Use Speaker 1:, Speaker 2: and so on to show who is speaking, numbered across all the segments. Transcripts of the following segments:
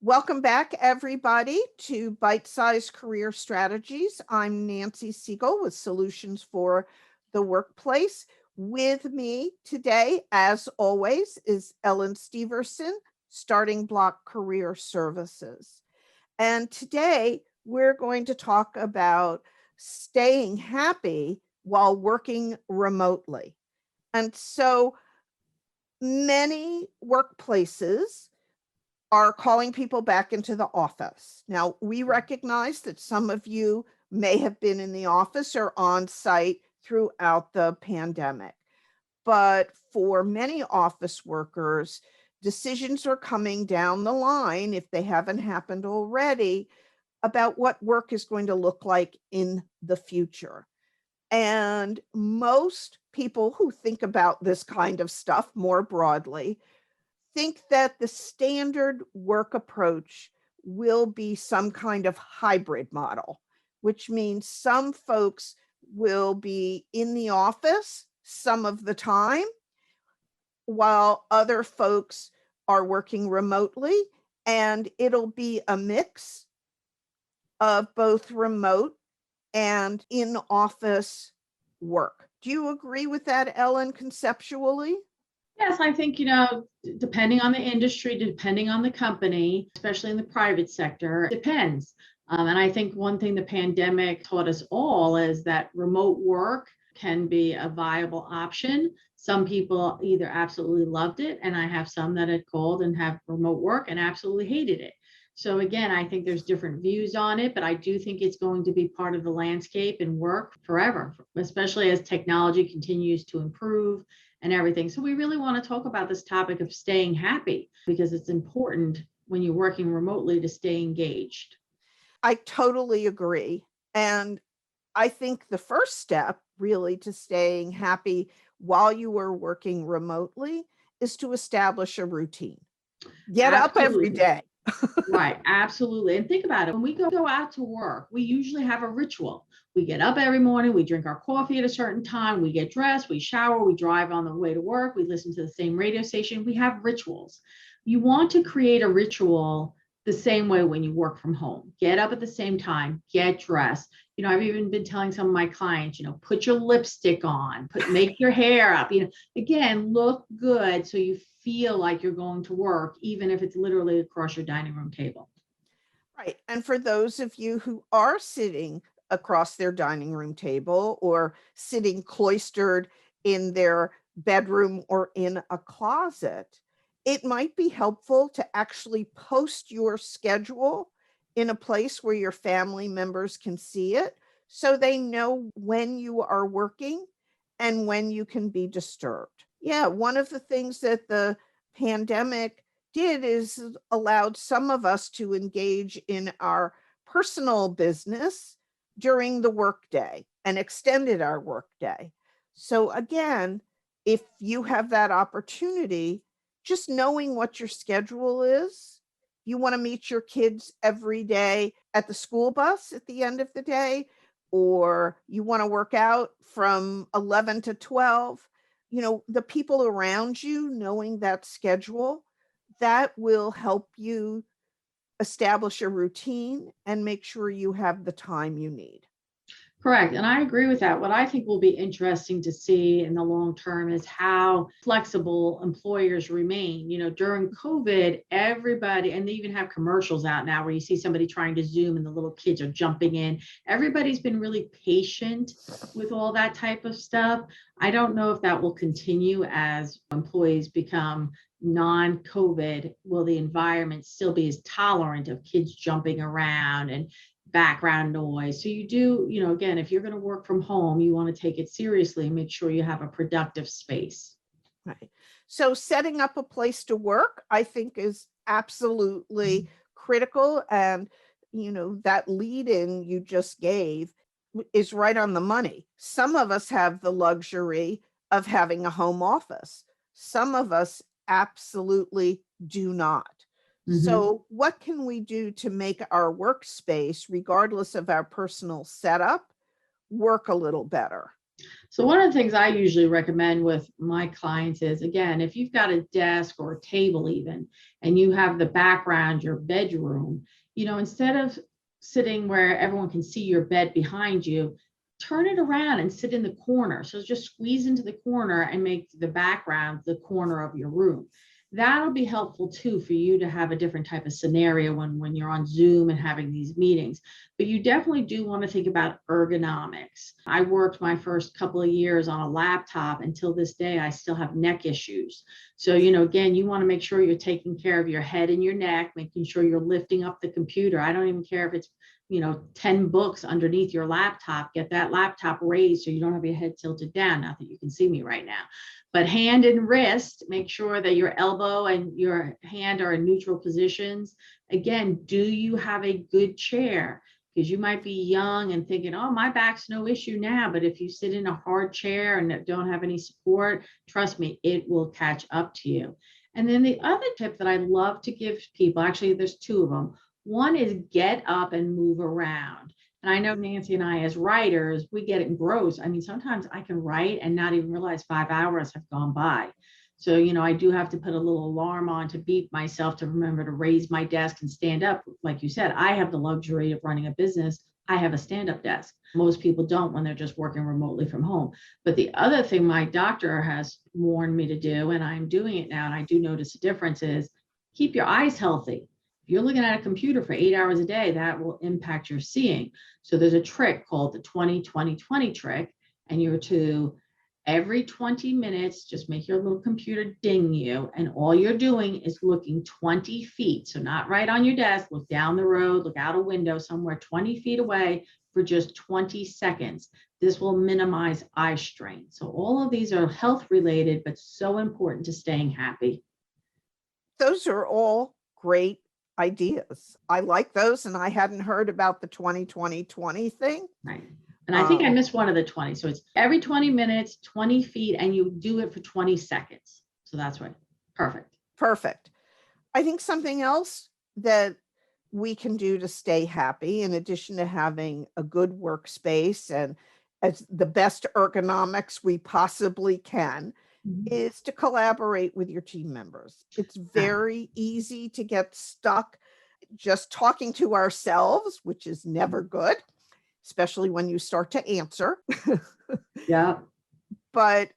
Speaker 1: Welcome back, everybody, to Bite Size Career Strategies. I'm Nancy Siegel with Solutions for the Workplace. With me today, as always, is Ellen Steverson, Starting Block Career Services. And today, we're going to talk about staying happy while working remotely. And so many workplaces are calling people back into the office. Now, we recognize that some of you may have been in the office or on site throughout the pandemic. But for many office workers, decisions are coming down the line, if they haven't happened already, about what work is going to look like in the future. And most people who think about this kind of stuff more broadly think that the standard work approach will be some kind of hybrid model, which means some folks will be in the office some of the time, while other folks are working remotely, and it'll be a mix of both remote and in-office work. Do you agree with that, Ellen, conceptually?
Speaker 2: Yes, I think, depending on the industry, depending on the company, especially in the private sector, it depends. And I think one thing the pandemic taught us all is that remote work can be a viable option. Some people either absolutely loved it, and I have some that had called and have remote work and absolutely hated it. So again, I think there's different views on it, but I do think it's going to be part of the landscape and work forever, especially as technology continues to improve and everything. So we really want to talk about this topic of staying happy because it's important when you're working remotely to stay engaged.
Speaker 1: I totally agree. And I think the first step really to staying happy while you are working remotely is to establish a routine. Get up every
Speaker 2: Absolutely.
Speaker 1: day.
Speaker 2: Right, absolutely. And think about it. When we go out to work, we usually have a ritual. We get up every morning, we drink our coffee at a certain time, we get dressed, we shower, we drive on the way to work, we listen to the same radio station. We have rituals. You want to create a ritual the same way when you work from home. Get up at the same time, get dressed. I've even been telling some of my clients, put your lipstick on, make your hair up, again, look good so you feel like you're going to work, even if it's literally across your dining room table.
Speaker 1: Right. And for those of you who are sitting across their dining room table or sitting cloistered in their bedroom or in a closet, it might be helpful to actually post your schedule in a place where your family members can see it so they know when you are working and when you can be disturbed. Yeah, one of the things that the pandemic did is allowed some of us to engage in our personal business during the workday and extended our workday. So again, if you have that opportunity, just knowing what your schedule is, you want to meet your kids every day at the school bus at the end of the day, or you want to work out from 11 to 12, the people around you knowing that schedule, that will help you establish a routine and make sure you have the time you need.
Speaker 2: Correct. And I agree with that. What I think will be interesting to see in the long term is how flexible employers remain. During COVID, everybody, and they even have commercials out now where you see somebody trying to Zoom and the little kids are jumping in. Everybody's been really patient with all that type of stuff. I don't know if that will continue as employees become non-COVID. Will the environment still be as tolerant of kids jumping around and background noise? So you do, again, if you're going to work from home, you want to take it seriously and make sure you have a productive space.
Speaker 1: Right. So setting up a place to work, I think, is absolutely critical. And, that lead in you just gave is right on the money. Some of us have the luxury of having a home office. Some of us absolutely do not. So what can we do to make our workspace, regardless of our personal setup, work a little better?
Speaker 2: So one of the things I usually recommend with my clients is, again, if you've got a desk or a table even, and you have the background, your bedroom, instead of sitting where everyone can see your bed behind you, turn it around and sit in the corner. So just squeeze into the corner and make the background the corner of your room. That'll be helpful too for you to have a different type of scenario when you're on Zoom and having these meetings. But you definitely do want to think about ergonomics. I worked my first couple of years on a laptop. Until this day, I still have neck issues. So, again, you want to make sure you're taking care of your head and your neck, making sure you're lifting up the computer. I don't even care if it's 10 books underneath your laptop. Get that laptop raised so you don't have your head tilted down. Not that you can see me right now. But hand and wrist, make sure that your elbow and your hand are in neutral positions. Again, do you have a good chair? Because you might be young and thinking, oh, my back's no issue now. But if you sit in a hard chair and don't have any support, trust me, it will catch up to you. And then the other tip that I love to give people, actually, there's two of them. One is get up and move around. And I know Nancy and I, as writers, we get engrossed. I mean, sometimes I can write and not even realize 5 hours have gone by. So, I do have to put a little alarm on to beep myself to remember to raise my desk and stand up. Like you said, I have the luxury of running a business. I have a stand-up desk. Most people don't when they're just working remotely from home. But the other thing my doctor has warned me to do, and I'm doing it now, and I do notice a difference, is keep your eyes healthy. If you're looking at a computer for 8 hours a day, that will impact your seeing. So there's a trick called the 20-20-20 trick, and you're to every 20 minutes, just make your little computer ding you, and all you're doing is looking 20 feet. So not right on your desk, look down the road, look out a window somewhere 20 feet away for just 20 seconds. This will minimize eye strain. So all of these are health related, but so important to staying happy.
Speaker 1: Those are all great ideas. I like those, and I hadn't heard about the 20-20-20 thing.
Speaker 2: Right. And I think I missed one of the 20. So it's every 20 minutes, 20 feet, and you do it for 20 seconds. So that's right. Perfect.
Speaker 1: Perfect. I think something else that we can do to stay happy, in addition to having a good workspace and as the best ergonomics we possibly can, is to collaborate with your team members. It's very easy to get stuck just talking to ourselves, which is never good, especially when you start to answer.
Speaker 2: Yeah.
Speaker 1: But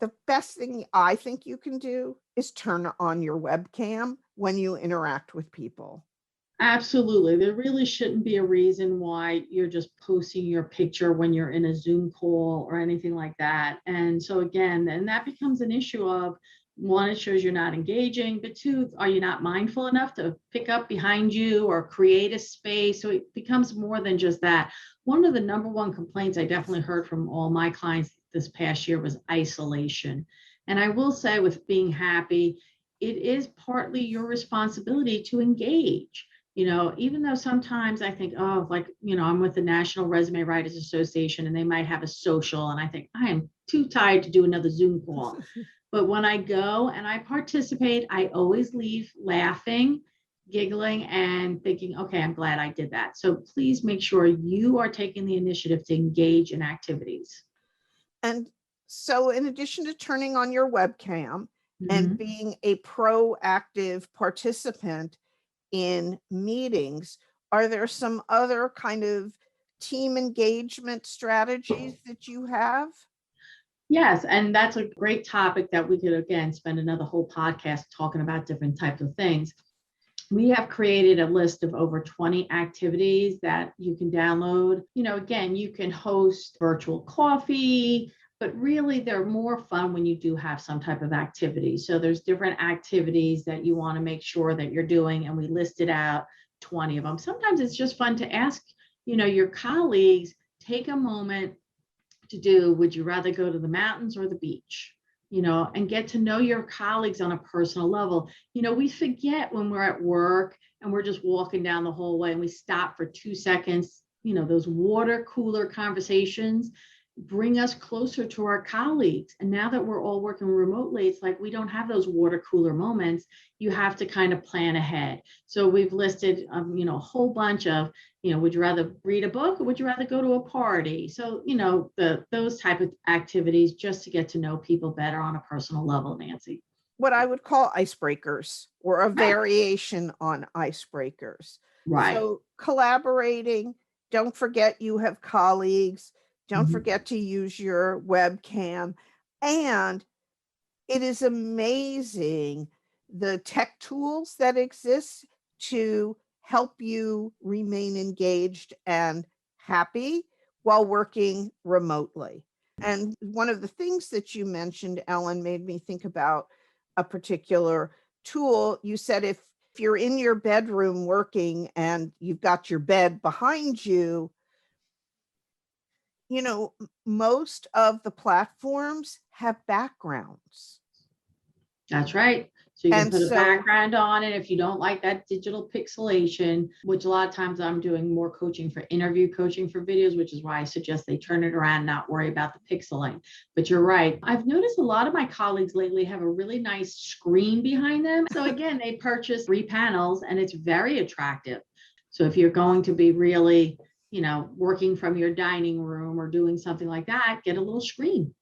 Speaker 1: the best thing I think you can do is turn on your webcam when you interact with people.
Speaker 2: Absolutely. There really shouldn't be a reason why you're just posting your picture when you're in a Zoom call or anything like that. And so again, and that becomes an issue of, one, it shows you're not engaging, but two, are you not mindful enough to pick up behind you or create a space? So it becomes more than just that. One of the number one complaints I definitely heard from all my clients this past year was isolation. And I will say, with being happy, it is partly your responsibility to engage. Even though sometimes I think, oh, like, I'm with the National Resume Writers Association and they might have a social, and I think I am too tired to do another Zoom call. But when I go and I participate, I always leave laughing, giggling, and thinking, okay, I'm glad I did that. So please make sure you are taking the initiative to engage in activities.
Speaker 1: And so in addition to turning on your webcam and being a proactive participant in meetings, are there some other kind of team engagement strategies that you have?
Speaker 2: Yes, and that's a great topic that we could, again, spend another whole podcast talking about different types of things. We have created a list of over 20 activities that you can download. Again, you can host virtual coffee, but really they're more fun when you do have some type of activity. So there's different activities that you want to make sure that you're doing, and we listed out 20 of them. Sometimes it's just fun to ask, your colleagues, take a moment to do, would you rather go to the mountains or the beach? And get to know your colleagues on a personal level. We forget when we're at work and we're just walking down the hallway and we stop for 2 seconds, those water cooler conversations. bring us closer to our colleagues. And now that we're all working remotely, it's like we don't have those water cooler moments. You have to kind of plan ahead. So we've listed, a whole bunch of, would you rather read a book or would you rather go to a party? So, those type of activities just to get to know people better on a personal level, Nancy.
Speaker 1: What I would call icebreakers or a variation on icebreakers.
Speaker 2: Right.
Speaker 1: So collaborating, don't forget you have colleagues, don't
Speaker 2: Mhm.
Speaker 1: forget to use your webcam. And it is amazing the tech tools that exist to help you remain engaged and happy while working remotely. And one of the things that you mentioned, Ellen, made me think about a particular tool. You said if you're in your bedroom working and you've got your bed behind you, most of the platforms have backgrounds.
Speaker 2: That's right. So you can
Speaker 1: And
Speaker 2: put a
Speaker 1: so,
Speaker 2: background on it if you don't like that digital pixelation, which a lot of times I'm doing more coaching for interview coaching for videos, which is why I suggest they turn it around, not worry about the pixeling. But you're right. I've noticed a lot of my colleagues lately have a really nice screen behind them. So again, they purchase 3 panels and it's very attractive. So if you're going to be really, working from your dining room or doing something like that, get a little screen.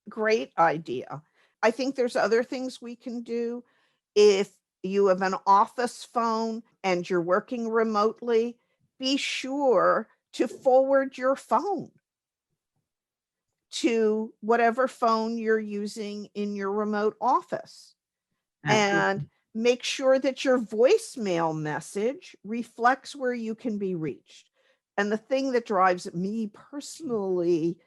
Speaker 1: great idea. I think there's other things we can do. If you have an office phone and you're working remotely, be sure to forward your phone to whatever phone you're using in your remote office. And
Speaker 2: Absolutely.
Speaker 1: make sure that your voicemail message reflects where you can be reached. And the thing that drives me personally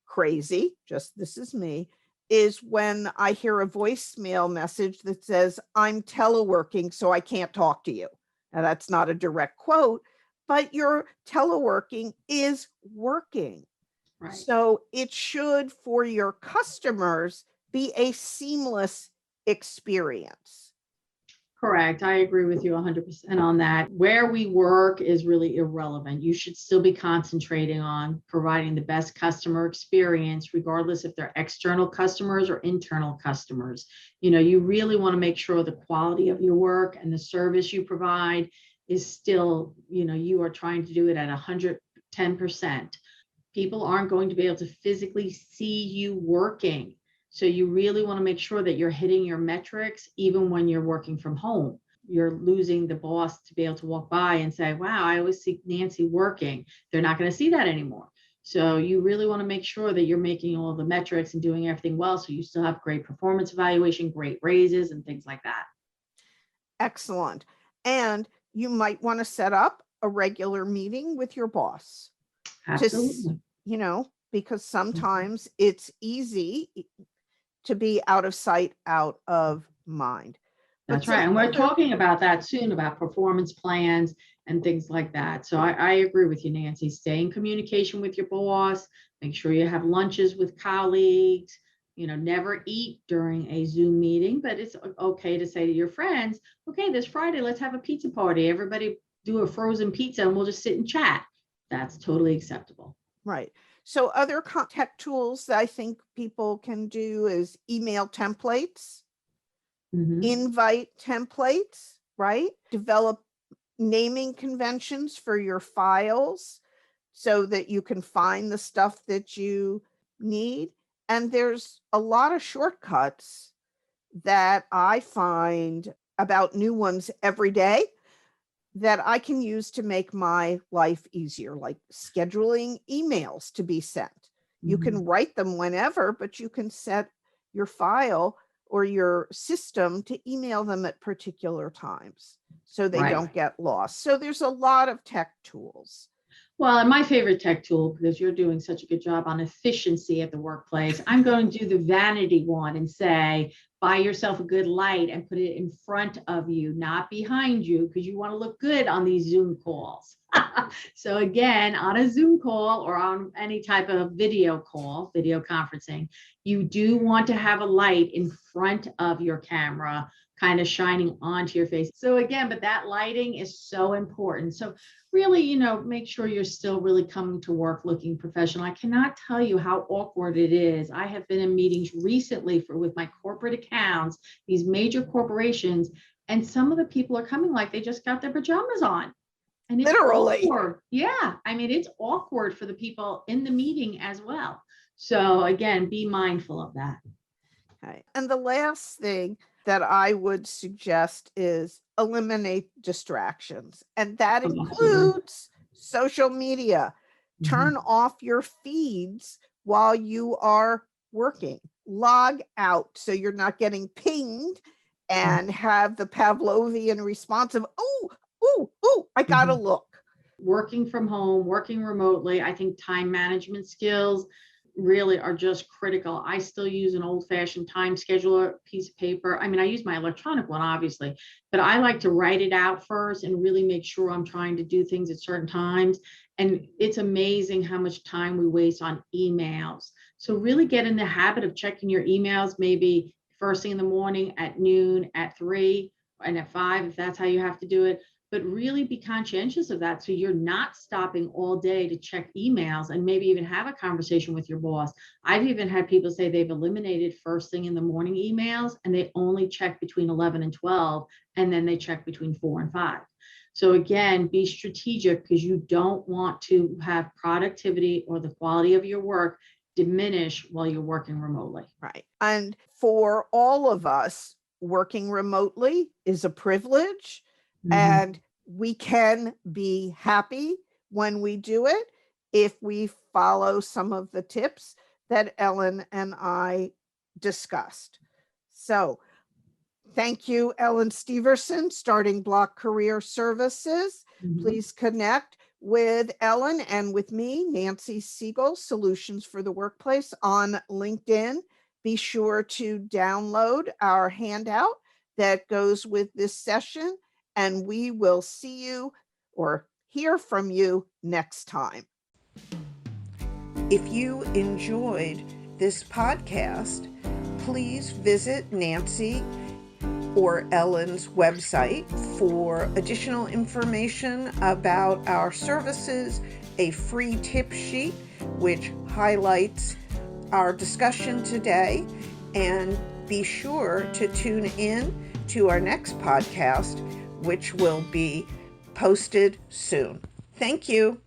Speaker 1: crazy, just this is me, is when I hear a voicemail message that says, I'm teleworking, so I can't talk to you. Now, that's not a direct quote, but your teleworking is working.
Speaker 2: Right.
Speaker 1: So it should, for your customers, be a seamless experience.
Speaker 2: Correct. I agree with you 100% on that. Where we work is really irrelevant. You should still be concentrating on providing the best customer experience, regardless if they're external customers or internal customers. You really want to make sure the quality of your work and the service you provide is still, you are trying to do it at 110%. People aren't going to be able to physically see you working. So you really want to make sure that you're hitting your metrics, even when you're working from home. You're losing the boss to be able to walk by and say, wow, I always see Nancy working. They're not going to see that anymore. So you really want to make sure that you're making all the metrics and doing everything well. So you still have great performance evaluation, great raises, and things like that.
Speaker 1: Excellent. And you might want to set up a regular meeting with your boss to,
Speaker 2: Absolutely.
Speaker 1: because sometimes it's easy to be out of sight, out of mind. But
Speaker 2: That's right. And we're talking about that soon, about performance plans and things like that. So I agree with you, Nancy. Stay in communication with your boss. Make sure you have lunches with colleagues. Never eat during a Zoom meeting, but it's okay to say to your friends, okay, this Friday, let's have a pizza party. Everybody do a frozen pizza and we'll just sit and chat. That's totally acceptable.
Speaker 1: right. So other tech tools that I think people can do is email templates, invite templates, right? Develop naming conventions for your files so that you can find the stuff that you need. And there's a lot of shortcuts that I find about new ones every day that I can use to make my life easier, like scheduling emails to be sent. You can write them whenever, but you can set your file or your system to email them at particular times so they
Speaker 2: Right.
Speaker 1: don't get lost. So there's a lot of tech tools.
Speaker 2: Well, and my favorite tech tool, because you're doing such a good job on efficiency at the workplace, I'm going to do the vanity one and say, buy yourself a good light and put it in front of you, not behind you, because you want to look good on these Zoom calls. So again, on a Zoom call or on any type of video call, video conferencing, you do want to have a light in front of your camera, kind of shining onto your face. So again, but that lighting is so important. So really, make sure you're still really coming to work looking professional. I cannot tell you how awkward it is. I have been in meetings recently with my corporate accounts, these major corporations, and some of the people are coming like they just got their pajamas on. And it's
Speaker 1: Literally.
Speaker 2: awkward. Yeah. I mean, it's awkward for the people in the meeting as well. So again, be mindful of that.
Speaker 1: Okay. And the last thing that I would suggest is eliminate distractions. And that includes social media. Turn off your feeds while you are working. Log out so you're not getting pinged and have the Pavlovian response of, I gotta look.
Speaker 2: Working from home, working remotely, I think time management skills really are just critical. I still use an old-fashioned time scheduler piece of paper. I mean, I use my electronic one, obviously, but I like to write it out first and really make sure I'm trying to do things at certain times. And it's amazing how much time we waste on emails. So really get in the habit of checking your emails, maybe first thing in the morning, at noon, at 3, and at 5, if that's how you have to do it. But really be conscientious of that, so you're not stopping all day to check emails and maybe even have a conversation with your boss. I've even had people say they've eliminated first thing in the morning emails and they only check between 11 and 12, and then they check between 4 and 5. So again, be strategic, because you don't want to have productivity or the quality of your work diminish while you're working remotely.
Speaker 1: Right. And for all of us, working remotely is a privilege. And we can be happy when we do it if we follow some of the tips that Ellen and I discussed. So thank you, Ellen Steverson, Starting Block Career Services. Please connect with Ellen and with me, Nancy Siegel, Solutions for the Workplace, on LinkedIn. Be sure to download our handout that goes with this session. And we will see you or hear from you next time. If you enjoyed this podcast, please visit Nancy or Ellen's website for additional information about our services, a free tip sheet which highlights our discussion today, and be sure to tune in to our next podcast, which will be posted soon. Thank you.